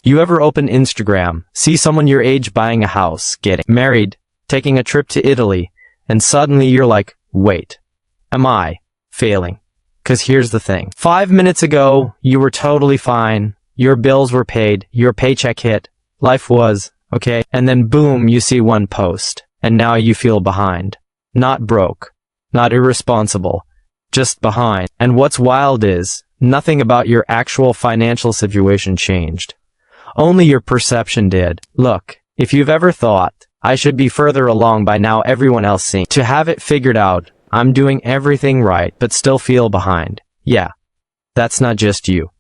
You ever open Instagram, see someone your age buying a house, getting married, taking a trip to Italy, and suddenly you're like, wait, am I failing? 'Cause here's the thing. 5 minutes ago, you were totally fine. Your bills were paid. Your paycheck hit. Life was okay. And then boom, you see one post. And now you feel behind. Not broke. Not irresponsible. Just behind. And what's wild is, nothing about your actual financial situation changed. Only your perception did. Look, if you've ever thought, I should be further along by now, everyone else seems to have it figured out, I'm doing everything right but still feel behind. Yeah, that's not just you.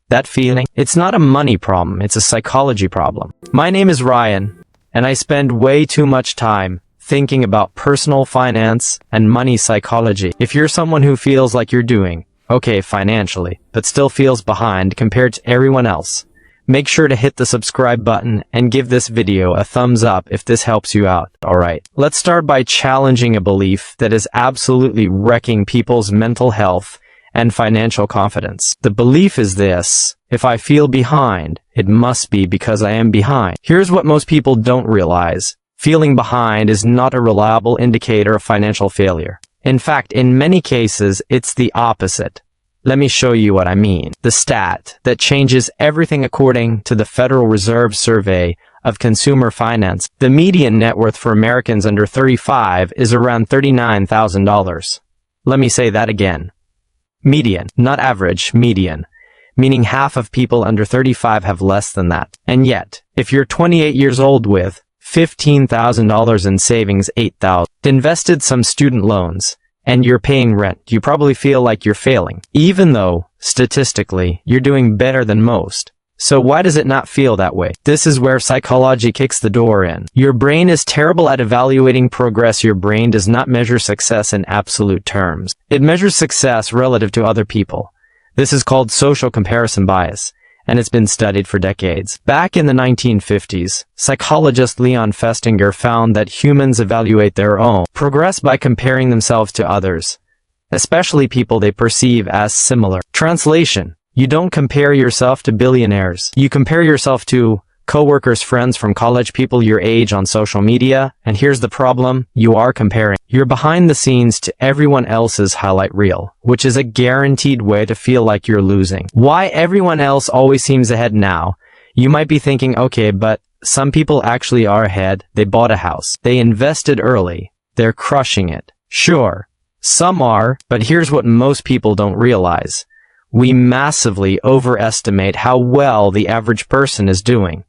That feeling, it's not a money problem, it's a psychology problem. My name is Ryan, and I spend way too much time thinking about personal finance and money psychology. If you're someone who feels like you're doing okay financially, but still feels behind compared to everyone else, make sure to hit the subscribe button and give this video a thumbs up if this helps you out. Alright, let's start by challenging a belief that is absolutely wrecking people's mental health and financial confidence. The belief is this: if I feel behind, it must be because I am behind. Here's what most people don't realize. Feeling behind is not a reliable indicator of financial failure. In fact, in many cases, it's the opposite. Let me show you what I mean. The stat that changes everything according to the Federal Reserve Survey of Consumer Finance. The median net worth for Americans under 35 is around $39,000. Let me say that again. Median, not average, median. Meaning half of people under 35 have less than that. And yet, if you're 28 years old with $15,000 in savings, $8,000, invested some student loans, and you're paying rent, you probably feel like you're failing, even though, statistically, you're doing better than most. So why does it not feel that way? This is where psychology kicks the door in. Your brain is terrible at evaluating progress. Your brain does not measure success in absolute terms. It measures success relative to other people. This is called social comparison bias, and it's been studied for decades. Back in the 1950s, psychologist Leon Festinger found that humans evaluate their own progress by comparing themselves to others, especially people they perceive as similar. Translation: you don't compare yourself to billionaires. You compare yourself to coworkers, friends from college, people your age on social media. And here's the problem: you are comparing. You're behind the scenes to everyone else's highlight reel, which is a guaranteed way to feel like you're losing. Why everyone else always seems ahead now? You might be thinking, okay, but some people actually are ahead. They bought a house. They invested early. They're crushing it. Sure, some are, but here's what most people don't realize. We massively overestimate how well the average person is doing.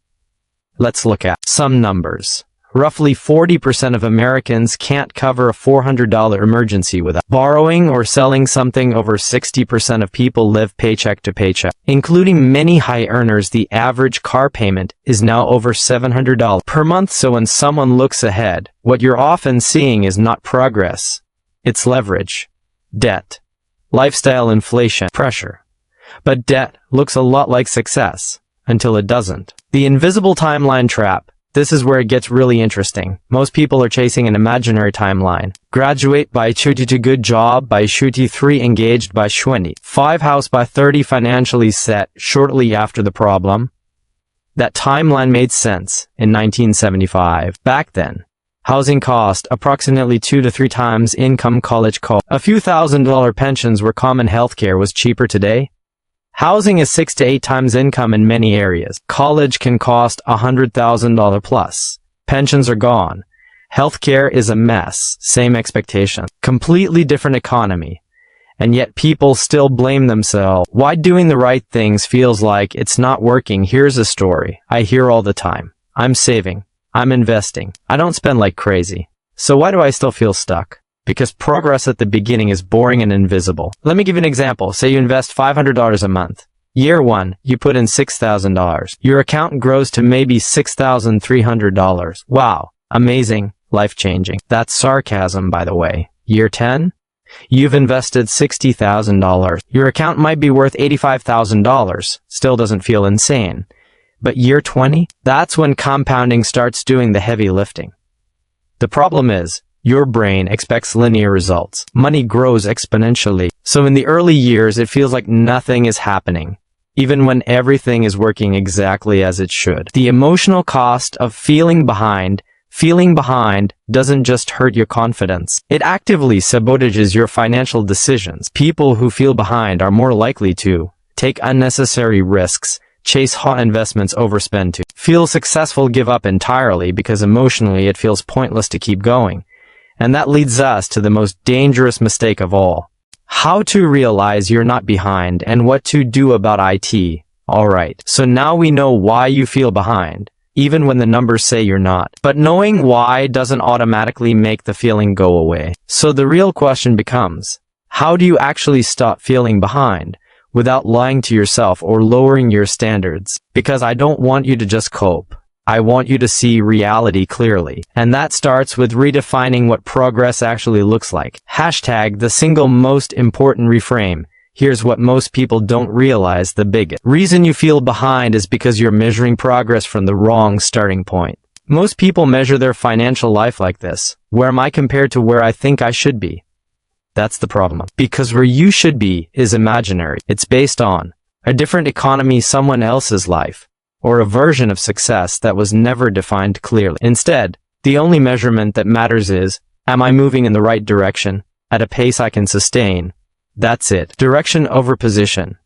Let's look at some numbers. Roughly 40% of Americans can't cover a $400 emergency without borrowing or selling something. Over 60% of people live paycheck to paycheck. Including many high earners, the average car payment is now over $700 per month. So when someone looks ahead, what you're often seeing is not progress. It's leverage, debt, lifestyle inflation, pressure. But debt looks a lot like success until it doesn't. The invisible timeline trap. This is where it gets really interesting. Most people are chasing an imaginary timeline. Graduate by 22, good job by 23, engaged by 25, house by 30, financially set shortly after the problem. That timeline made sense in 1975. Back then, housing cost approximately 2 to 3 times income, college cost a few $1,000, pensions were common, healthcare was cheaper. Today, housing is 6 to 8 times income in many areas. College can cost $100,000 plus. Pensions are gone. Healthcare is a mess. Same expectation. Completely different economy. And yet people still blame themselves. Why doing the right things feels like it's not working. Here's a story I hear all the time. I'm saving. I'm investing. I don't spend like crazy. So why do I still feel stuck? Because progress at the beginning is boring and invisible. Let me give you an example. Say you invest $500 a month. Year 1, you put in $6,000. Your account grows to maybe $6,300. Wow, amazing, life-changing. That's sarcasm, by the way. Year 10, you've invested $60,000. Your account might be worth $85,000. Still doesn't feel insane. But year 20, that's when compounding starts doing the heavy lifting. The problem is, your brain expects linear results. Money grows exponentially. So in the early years, it feels like nothing is happening. even when everything is working exactly as it should. The emotional cost of feeling behind doesn't just hurt your confidence. It actively sabotages your financial decisions. People who feel behind are more likely to take unnecessary risks, chase hot investments, overspend to feel successful, give up entirely because emotionally it feels pointless to keep going. And that leads us to the most dangerous mistake of all. How to realize you're not behind and what to do about it. Alright, so now we know why you feel behind, even when the numbers say you're not. But knowing why doesn't automatically make the feeling go away. So the real question becomes, how do you actually stop feeling behind without lying to yourself or lowering your standards? Because I don't want you to just cope. I want you to see reality clearly. And that starts with redefining what progress actually looks like. Hashtag the single most important reframe. Here's what most people don't realize: the biggest reason you feel behind is because you're measuring progress from the wrong starting point. Most people measure their financial life like this: where am I compared to where I think I should be? That's the problem. Because where you should be is imaginary. It's based on a different economy, someone else's life, or a version of success that was never defined clearly. Instead, the only measurement that matters is, am I moving in the right direction, at a pace I can sustain? That's it. Direction over position.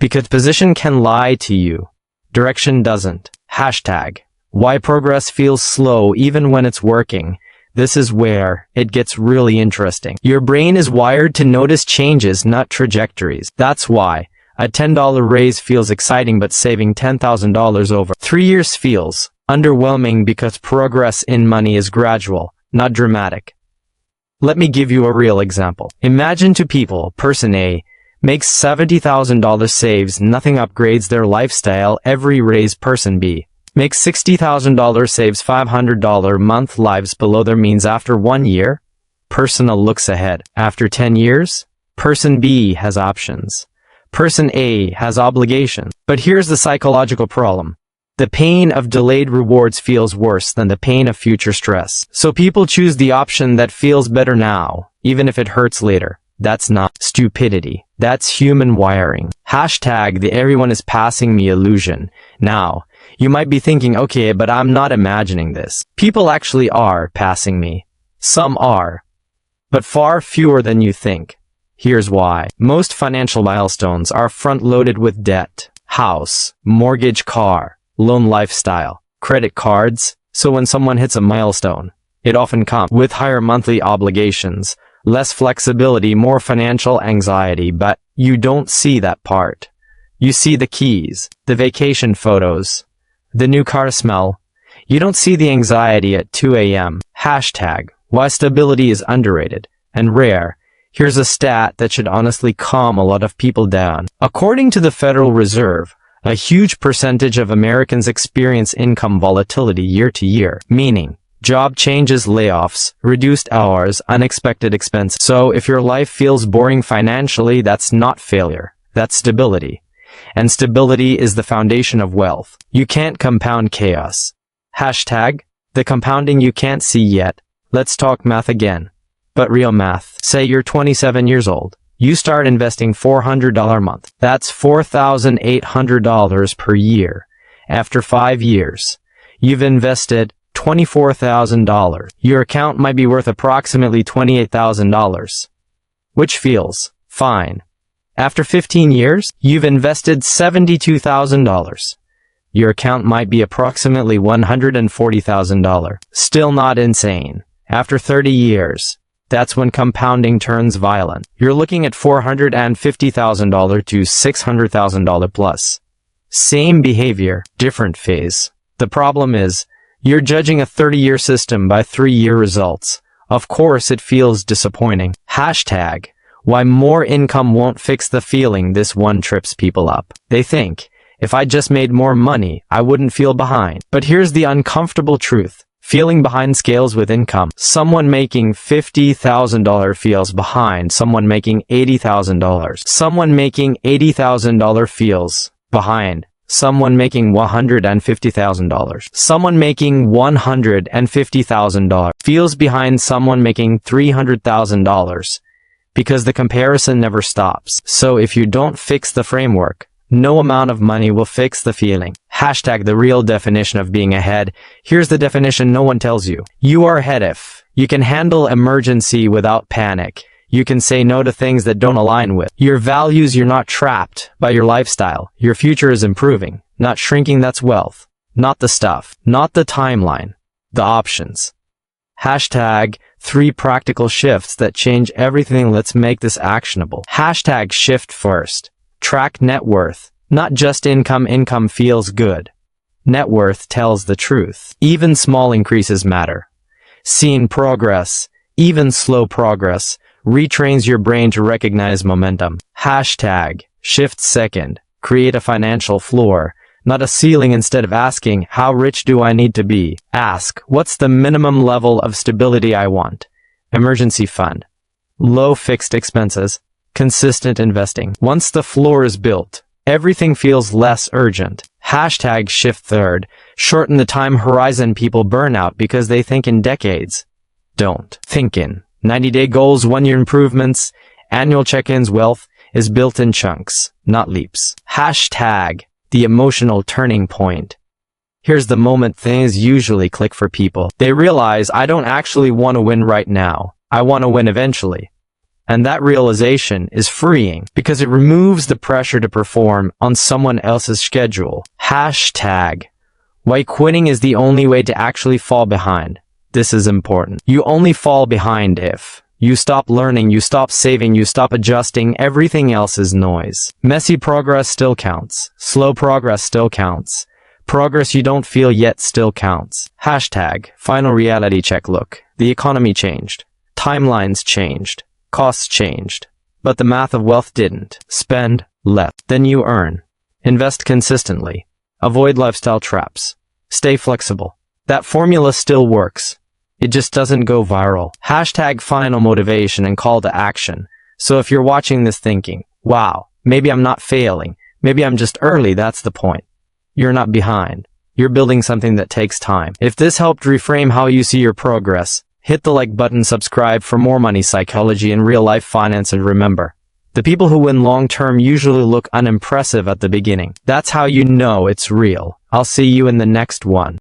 Because position can lie to you. Direction doesn't. Hashtag why progress feels slow even when it's working. This is where it gets really interesting. Your brain is wired to notice changes, not trajectories. That's why a $10 raise feels exciting, but saving $10,000 over 3 years feels underwhelming because progress in money is gradual, not dramatic. Let me give you a real example. Imagine two people. Person A makes $70,000, saves nothing, upgrades their lifestyle every raise. Person B makes $60,000, saves $500 month, lives below their means. After 1 year, person A looks ahead. After 10 years, person B has options. Person A has obligations. But here's the psychological problem. The pain of delayed rewards feels worse than the pain of future stress. So people choose the option that feels better now, even if it hurts later. That's not stupidity. That's human wiring. Hashtag the everyone is passing me illusion. Now, you might be thinking, okay, but I'm not imagining this. People actually are passing me. Some are, but far fewer than you think. Here's why. Most financial milestones are front-loaded with debt. House, mortgage, car, loan, lifestyle, credit cards. So when someone hits a milestone, it often comes with higher monthly obligations, less flexibility, more financial anxiety. But you don't see that part. You see the keys, the vacation photos, the new car smell. You don't see the anxiety at 2 a.m. Hashtag why stability is underrated and rare. Here's a stat that should honestly calm a lot of people down. According to the Federal Reserve, a huge percentage of Americans experience income volatility year to year, meaning job changes, layoffs, reduced hours, unexpected expenses. So if your life feels boring financially, that's not failure, that's stability. And stability is the foundation of wealth. You can't compound chaos. Hashtag the compounding you can't see yet. Let's talk math again. But real math. Say you're 27 years old. You start investing $400 a month. That's $4,800 per year. After 5 years, you've invested $24,000. Your account might be worth approximately $28,000, which feels fine. After 15 years, you've invested $72,000. Your account might be approximately $140,000. Still not insane. After 30 years, that's when compounding turns violent. You're looking at $450,000 to $600,000 plus. Same behavior, different phase. The problem is, you're judging a 30-year system by 3-year results. Of course it feels disappointing. Hashtag why more income won't fix the feeling. This one trips people up. They think, if I just made more money, I wouldn't feel behind. But here's the uncomfortable truth. Feeling behind scales with income. Someone making $50,000 feels behind. Someone making $80,000. Someone making $80,000 feels behind. Someone making $150,000. Someone making $150,000 feels behind someone making $300,000 because the comparison never stops. So if you don't fix the framework, No amount of money will fix the feeling. Hashtag the real definition of being ahead. Here's the definition no one tells you. You are ahead if you can handle emergency without panic. You can say no to things that don't align with your values. You're not trapped by your lifestyle. Your future is improving, not shrinking. That's wealth. Not the stuff, not the timeline, the options. Hashtag 3 practical shifts that change everything. Let's make this actionable. Hashtag shift first. Track net worth, not just income. Income feels good. Net worth tells the truth. Even small increases matter. Seeing progress, even slow progress, retrains your brain to recognize momentum. Hashtag shift second. Create a financial floor, not a ceiling. Instead of asking, how rich do I need to be? Ask, what's the minimum level of stability I want? Emergency fund. Low fixed expenses. Consistent investing. Once the floor is built, everything feels less urgent. Hashtag shift third. Shorten the time horizon. People burn out because they think in decades. Don't. Think in 90-day goals, 1-year improvements, annual check-ins. Wealth is built in chunks, not leaps. Hashtag the emotional turning point. Here's the moment things usually click for people. They realize, I don't actually want to win right now. I want to win eventually. And that realization is freeing because it removes the pressure to perform on someone else's schedule. Hashtag why quitting is the only way to actually fall behind. This is important. You only fall behind if you stop learning, you stop saving, you stop adjusting. Everything else is noise. Messy progress still counts. Slow progress still counts. Progress you don't feel yet still counts. Hashtag final reality check. Look, the economy changed. Timelines changed. Costs changed. But the math of wealth didn't. Spend less than you earn. Invest consistently. Avoid lifestyle traps. Stay flexible. That formula still works. It just doesn't go viral. Hashtag final motivation and call to action. So if you're watching this thinking, wow, maybe I'm not failing. Maybe I'm just early. That's the point. You're not behind. You're building something that takes time. If this helped reframe how you see your progress, hit the like button, subscribe for more money psychology and real-life finance, and remember, the people who win long-term usually look unimpressive at the beginning. That's how you know it's real. I'll see you in the next one.